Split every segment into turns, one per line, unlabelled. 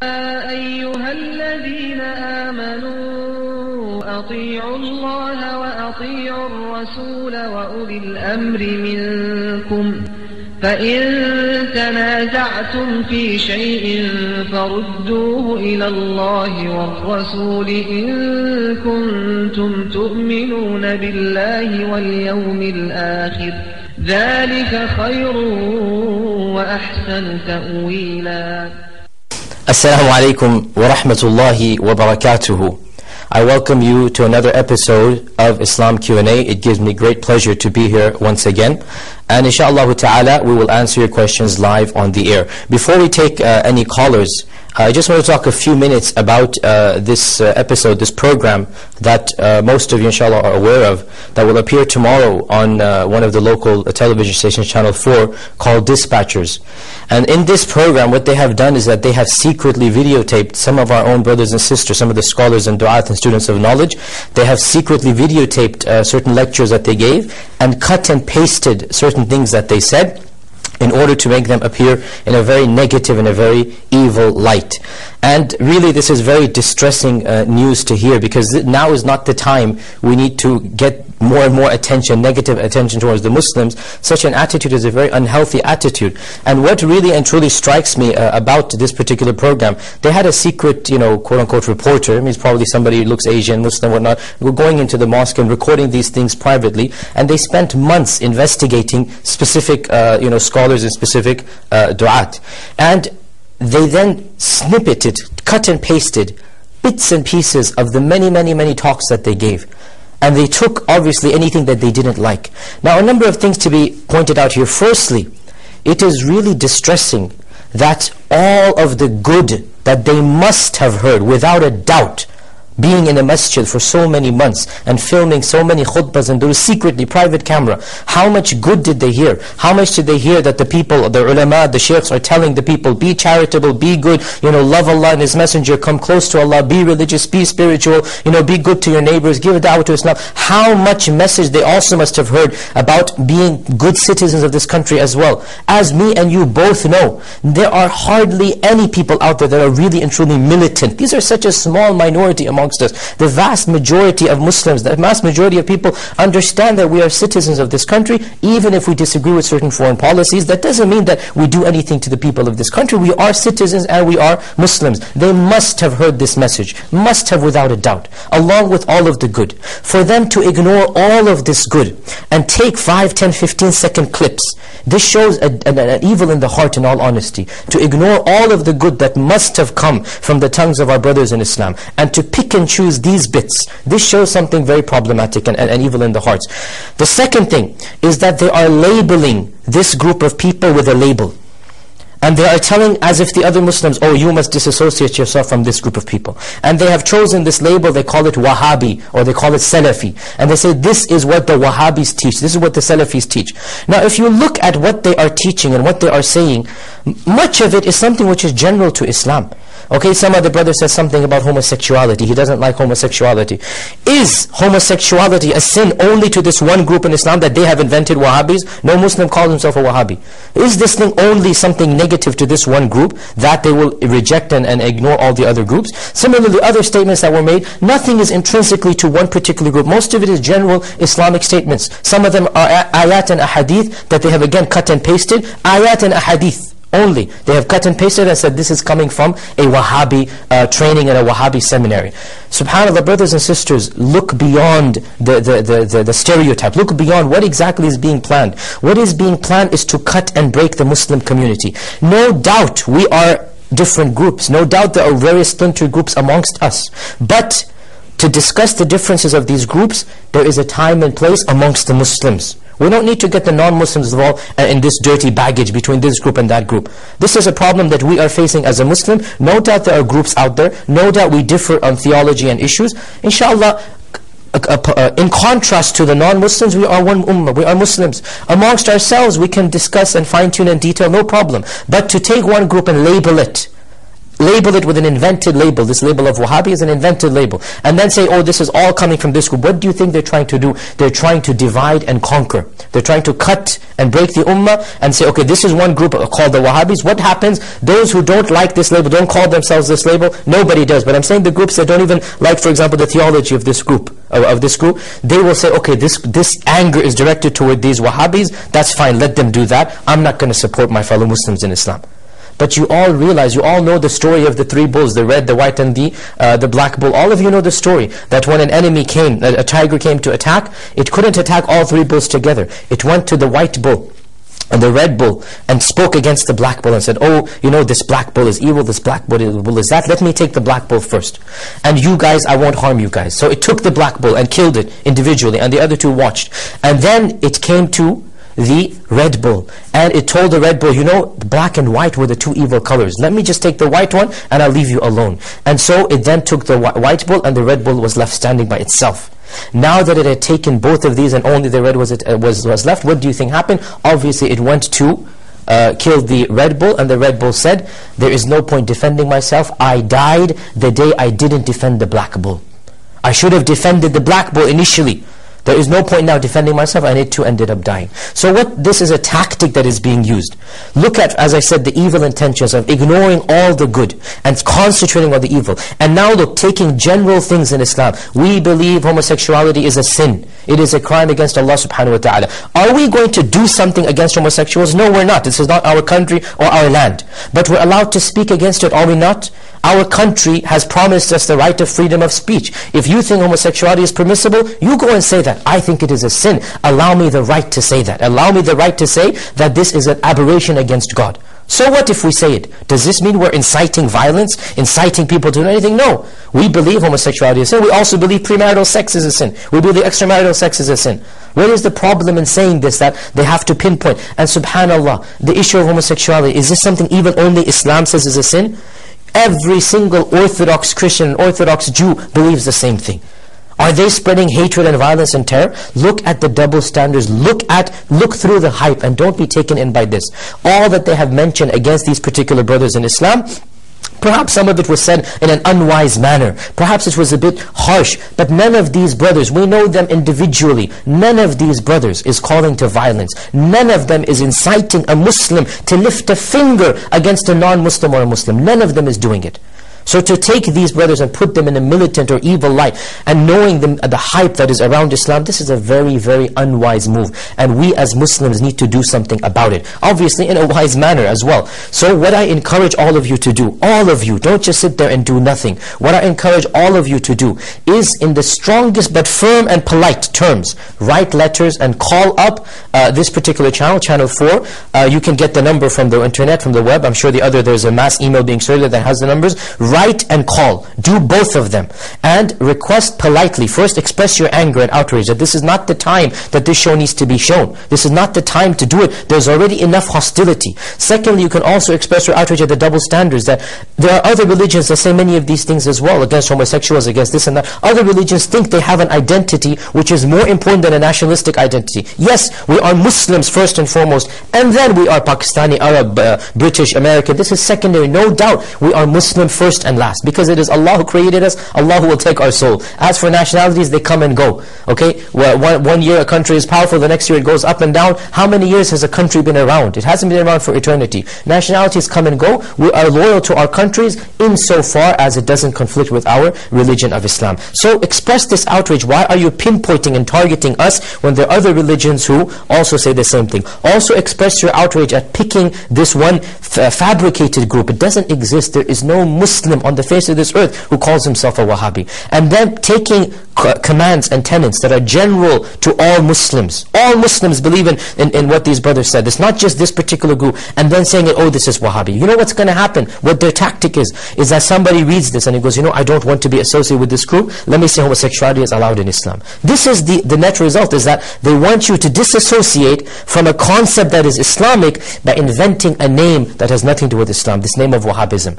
أيها الذين آمنوا أطيعوا الله وأطيعوا الرسول وأولي الأمر منكم فإن تنازعتم في شيء فردوه إلى الله والرسول إن كنتم تؤمنون بالله واليوم الآخر ذلك خير وأحسن تأويلا.
Assalamu alaikum wa rahmatullahi wa barakatuhu. I welcome you to another episode of Islam Q&A. It gives me great pleasure to be here once again. And inshallah ta'ala, we will answer your questions live on the air. Before we take any callers, I just want to talk a few minutes about this episode, this program that most of you inshallah are aware of, that will appear tomorrow on one of the local television stations, Channel 4, called Dispatchers. And in this program, what they have done is that they have secretly videotaped some of our own brothers and sisters, some of the scholars and du'at and students of knowledge. They have secretly videotaped certain lectures that they gave and cut and pasted certain things that they said in order to make them appear in a very negative and a very evil light. And really this is very distressing news to hear, because now is not the time we need to get more and more attention, negative attention towards the Muslims. Such an attitude is a very unhealthy attitude. And what really and truly strikes me about this particular program, they had a secret, quote-unquote reporter. It means probably somebody who looks Asian, Muslim, whatnot, going into the mosque and recording these things privately. And they spent months investigating specific, scholars and specific du'at. And they then snippeted, cut and pasted bits and pieces of the many talks that they gave. And they took, obviously, anything that they didn't like. Now, a number of things to be pointed out here. Firstly, it is really distressing that all of the good that they must have heard, without a doubt, being in a masjid for so many months and filming so many khutbahs and those secretly, private camera, how much good did they hear? How much did they hear that the people, the ulama, the sheikhs are telling the people, be charitable, be good, love Allah and His Messenger, come close to Allah, be religious, be spiritual, be good to your neighbors, give a da'wah to Islam. How much message they also must have heard about being good citizens of this country as well. As me and you both know, there are hardly any people out there that are really and truly militant. These are such a small minority amongst us. The vast majority of Muslims, the vast majority of people understand that we are citizens of this country, even if we disagree with certain foreign policies. That doesn't mean that we do anything to the people of this country. We are citizens and we are Muslims. They must have heard this message, must have without a doubt, along with all of the good. For them to ignore all of this good and take 5, 10, 15-second clips, this shows an evil in the heart, in all honesty. To ignore all of the good that must have come from the tongues of our brothers in Islam, and to pick and choose these bits, this shows something very problematic and evil in the hearts. The second thing is that they are labeling this group of people with a label. And they are telling, as if the other Muslims, oh, you must disassociate yourself from this group of people. And they have chosen this label, they call it Wahhabi, or they call it Salafi. And they say, this is what the Wahhabis teach, this is what the Salafis teach. Now, if you look at what they are teaching and what they are saying, much of it is something which is general to Islam. Okay, some other brother says something about homosexuality. He doesn't like homosexuality. Is homosexuality a sin only to this one group in Islam that they have invented, Wahhabis? No Muslim calls himself a Wahhabi. Is this thing only something negative to this one group that they will reject and ignore all the other groups? Similarly, other statements that were made, nothing is intrinsically to one particular group. Most of it is general Islamic statements. Some of them are ayat and ahadith that they have again cut and pasted. Ayat and ahadith only. They have cut and pasted and said this is coming from a Wahhabi training and a Wahhabi seminary. SubhanAllah, brothers and sisters, look beyond the stereotype. Look beyond what exactly is being planned. What is being planned is to cut and break the Muslim community. No doubt we are different groups. No doubt there are various splinter groups amongst us. But to discuss the differences of these groups, there is a time and place amongst the Muslims. We don't need to get the non-Muslims involved in this dirty baggage between this group and that group. This is a problem that we are facing as a Muslim. No doubt there are groups out there. No doubt we differ on theology and issues. Inshallah, in contrast to the non-Muslims, we are one ummah, we are Muslims. Amongst ourselves we can discuss and fine-tune and detail, no problem. But to take one group and label it label it with an invented label. This label of Wahhabi is an invented label. And then say, oh, this is all coming from this group. What do you think they're trying to do? They're trying to divide and conquer. They're trying to cut and break the ummah and say, okay, this is one group called the Wahhabis. What happens? Those who don't like this label, don't call themselves this label, nobody does. But I'm saying the groups that don't even like, for example, the theology of this group, they will say, okay, this anger is directed toward these Wahhabis. That's fine, let them do that. I'm not going to support my fellow Muslims in Islam. But you all realize, you all know the story of the three bulls, the red, the white, and the black bull. All of you know the story, that when an enemy came, a tiger came to attack, it couldn't attack all three bulls together. It went to the white bull and the red bull and spoke against the black bull and said, oh, you know, this black bull is evil, this black bull is that, let me take the black bull first. And you guys, I won't harm you guys. So it took the black bull and killed it individually, and the other two watched. And then it came to the red bull, and it told the red bull, you know, black and white were the two evil colors. Let me just take the white one and I'll leave you alone. And so it then took the white bull, and the red bull was left standing by itself. Now that it had taken both of these and only the red was left, what do you think happened? Obviously it went to kill the red bull, and the red bull said, there is no point defending myself. I died the day I didn't defend the black bull. I should have defended the black bull initially. There is no point now defending myself, and it too ended up dying. So this is a tactic that is being used. Look at, as I said, the evil intentions of ignoring all the good and concentrating on the evil. And now look, taking general things in Islam. We believe homosexuality is a sin. It is a crime against Allah subhanahu wa ta'ala. Are we going to do something against homosexuals? No, we're not. This is not our country or our land. But we're allowed to speak against it, are we not? Our country has promised us the right of freedom of speech. If you think homosexuality is permissible, you go and say that. I think it is a sin. Allow me the right to say that. Allow me the right to say that this is an aberration against God. So what if we say it? Does this mean we're inciting violence? Inciting people to do anything? No. We believe homosexuality is a sin. We also believe premarital sex is a sin. We believe extramarital sex is a sin. What is the problem in saying this, that they have to pinpoint? And subhanallah, the issue of homosexuality, is this something even only Islam says is a sin? Every single Orthodox Christian and Orthodox Jew believes the same thing. Are they spreading hatred and violence and terror? Look at the double standards. Look through the hype, and don't be taken in by this. All that they have mentioned against these particular brothers in Islam, perhaps some of it was said in an unwise manner. Perhaps it was a bit harsh. But none of these brothers, we know them individually, none of these brothers is calling to violence. None of them is inciting a Muslim to lift a finger against a non-Muslim or a Muslim. None of them is doing it. So to take these brothers and put them in a militant or evil light, and knowing the hype that is around Islam, this is a very, very unwise move. And we as Muslims need to do something about it. Obviously in a wise manner as well. So what I encourage all of you to do, all of you, don't just sit there and do nothing. What I encourage all of you to do is, in the strongest but firm and polite terms, write letters and call up this particular channel, channel 4. You can get the number from the internet, from the web. I'm sure there's a mass email being circulated that has the numbers. Write and call. Do both of them. And request politely. First, express your anger and outrage that this is not the time that this show needs to be shown. This is not the time to do it. There's already enough hostility. Secondly, you can also express your outrage at the double standards, that there are other religions that say many of these things as well, against homosexuals, against this and that. Other religions think they have an identity which is more important than a nationalistic identity. Yes, we are Muslims first and foremost, and then we are Pakistani, Arab, British, American. This is secondary, no doubt. We are Muslim first and last, because it is Allah who created us. Allah who will take our soul. As for nationalities, they come and go. Okay, well, one year a country is powerful, the next year it goes up and down. How many years has a country been around? It hasn't been around for eternity. Nationalities come and go. We are loyal to our countries insofar as it doesn't conflict with our religion of Islam. So express this outrage. Why are you pinpointing and targeting us when there are other religions who also say the same thing? Also express your outrage at picking this one fabricated group. It doesn't exist. There is no Muslim on the face of this earth who calls himself a Wahhabi. And then taking commands and tenets that are general to all Muslims. All Muslims believe in what these brothers said. It's not just this particular group. And then saying, oh, this is Wahhabi. You know what's going to happen? What their tactic is that somebody reads this and he goes, you know, I don't want to be associated with this group. Let me say homosexuality is allowed in Islam. This is the net result, is that they want you to disassociate from a concept that is Islamic by inventing a name that has nothing to do with Islam, this name of Wahhabism.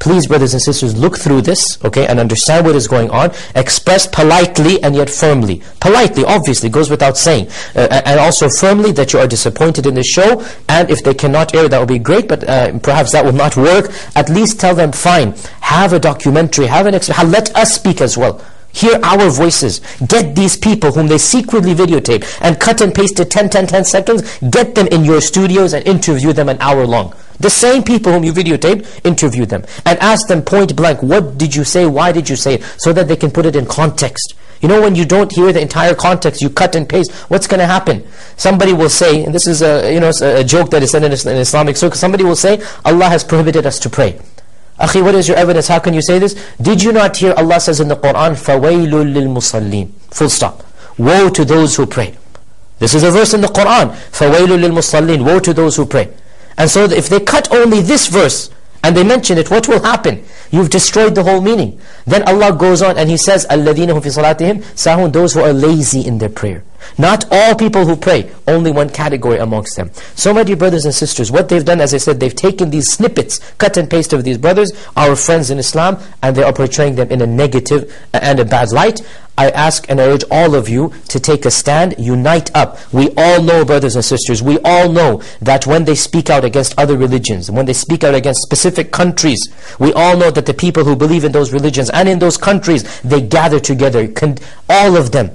Please, brothers and sisters, look through this, okay, and understand what is going on. Express politely and yet firmly. Politely, obviously, goes without saying. And also firmly that you are disappointed in the show. And if they cannot air, that would be great, but perhaps that will not work. At least tell them, fine, have a documentary, let us speak as well. Hear our voices. Get these people whom they secretly videotape and cut and paste it 10 seconds. Get them in your studios and interview them an hour long. The same people whom you videotaped, interview them. And ask them point blank, what did you say, why did you say it? So that they can put it in context. You know, when you don't hear the entire context, you cut and paste, what's going to happen? Somebody will say, and this is a joke that is said in Islamic circles, somebody will say, Allah has prohibited us to pray. Akhi, what is your evidence? How can you say this? Did you not hear Allah says in the Quran, فَوَيْلٌ لِلْمُصَلِّينَ, full stop. Woe to those who pray. This is a verse in the Quran. فَوَيْلٌ لِلْمُصَلِّينَ, woe to those who pray. And so if they cut only this verse, and they mention it, what will happen? You've destroyed the whole meaning. Then Allah goes on and He says, الَّذِينَ هُمْ فِي صَلَاتِهِمْ سَاهُونَ, those who are lazy in their prayer. Not all people who pray, only one category amongst them. So my dear brothers and sisters, what they've done, as I said, they've taken these snippets, cut and paste of these brothers, our friends in Islam, and they are portraying them in a negative and a bad light. I ask and I urge all of you to take a stand, unite up. We all know, brothers and sisters, we all know that when they speak out against other religions, when they speak out against specific countries, we all know that the people who believe in those religions and in those countries, they gather together, all of them,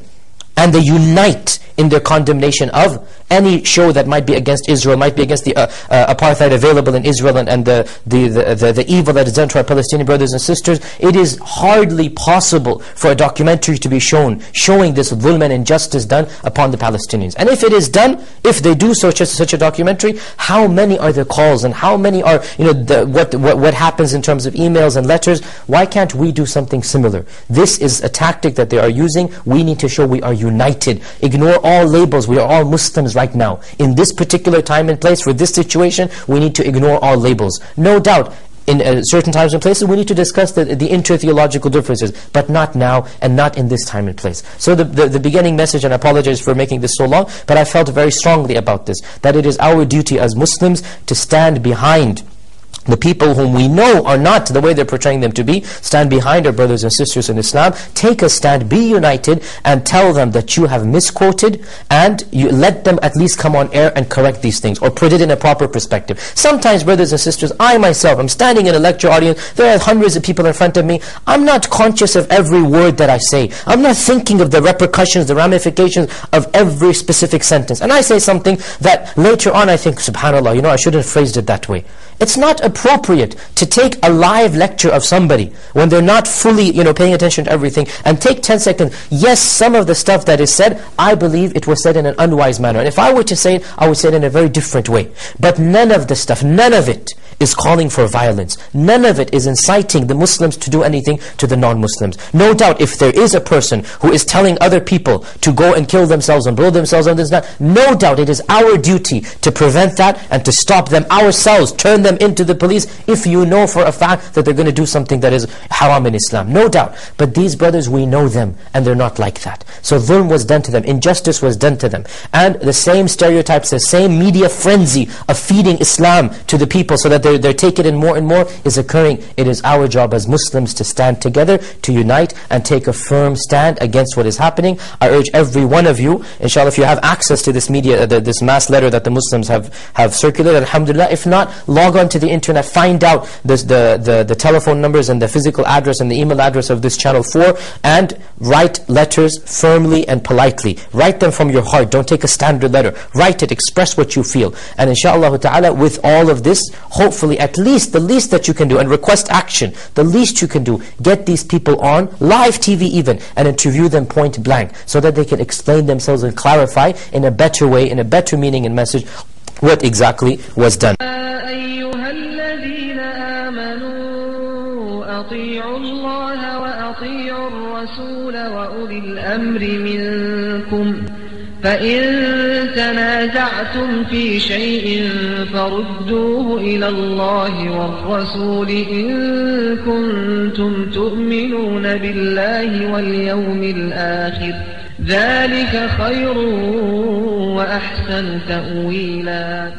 and they unite in their condemnation of any show that might be against Israel, might be against the apartheid available in Israel and the evil that is done to our Palestinian brothers and sisters. It is hardly possible for a documentary to be shown, showing this dhulm and injustice done upon the Palestinians. And if it is done, if they do such a documentary, how many are the calls and how many are, what happens in terms of emails and letters? Why can't we do something similar? This is a tactic that they are using. We need to show we are united. Ignore all labels. We are all Muslims right now. In this particular time and place, for this situation, we need to ignore all labels. No doubt, in certain times and places, we need to discuss the inter-theological differences, but not now and not in this time and place. So the beginning message, and I apologize for making this so long, but I felt very strongly about this, that it is our duty as Muslims to stand behind the people whom we know are not the way they're portraying them to be. Stand behind our brothers and sisters in Islam. Take a stand, be united, and tell them that you have misquoted, and you let them at least come on air and correct these things, or put it in a proper perspective. Sometimes, brothers and sisters, I myself, I'm standing in a lecture audience, there are hundreds of people in front of me, I'm not conscious of every word that I say. I'm not thinking of the repercussions, the ramifications of every specific sentence. And I say something that later on I think, subhanAllah, I shouldn't have phrased it that way. It's not appropriate to take a live lecture of somebody when they're not fully, paying attention to everything, and take 10 seconds. Yes, some of the stuff that is said, I believe it was said in an unwise manner. And if I were to say it, I would say it in a very different way. But none of the stuff, none of it is calling for violence. None of it is inciting the Muslims to do anything to the non-Muslims. No doubt, if there is a person who is telling other people to go and kill themselves and blow themselves on this, no doubt it is our duty to prevent that and to stop them ourselves, turn them into the police if you know for a fact that they're going to do something that is haram in Islam. No doubt. But these brothers, we know them, and they're not like that. So dhulm was done to them, injustice was done to them. And the same stereotypes, the same media frenzy of feeding Islam to the people so that they're taking in more and more is occurring. It is our job as Muslims to stand together, to unite, and take a firm stand against what is happening. I urge every one of you, inshallah, if you have access to this media, this mass letter that the Muslims have circulated, alhamdulillah. If not, log on to the internet, find out the telephone numbers and the physical address and the email address of this channel 4, and write letters firmly and politely. Write them from your heart. Don't take a standard letter. Write it, express what you feel. And inshallah ta'ala, with all of this, hopefully at least, the least that you can do, and request action, the least you can do, get these people on live TV even, and interview them point blank, so that they can explain themselves and clarify in a better way, in a better meaning and message, what exactly was done.
أطيعوا الله وأطيعوا الرسول وأولي الأمر منكم فإن تنازعتم في شيء فردوه إلى الله والرسول إن كنتم تؤمنون بالله واليوم الآخر ذلك خير وأحسن تأويلا.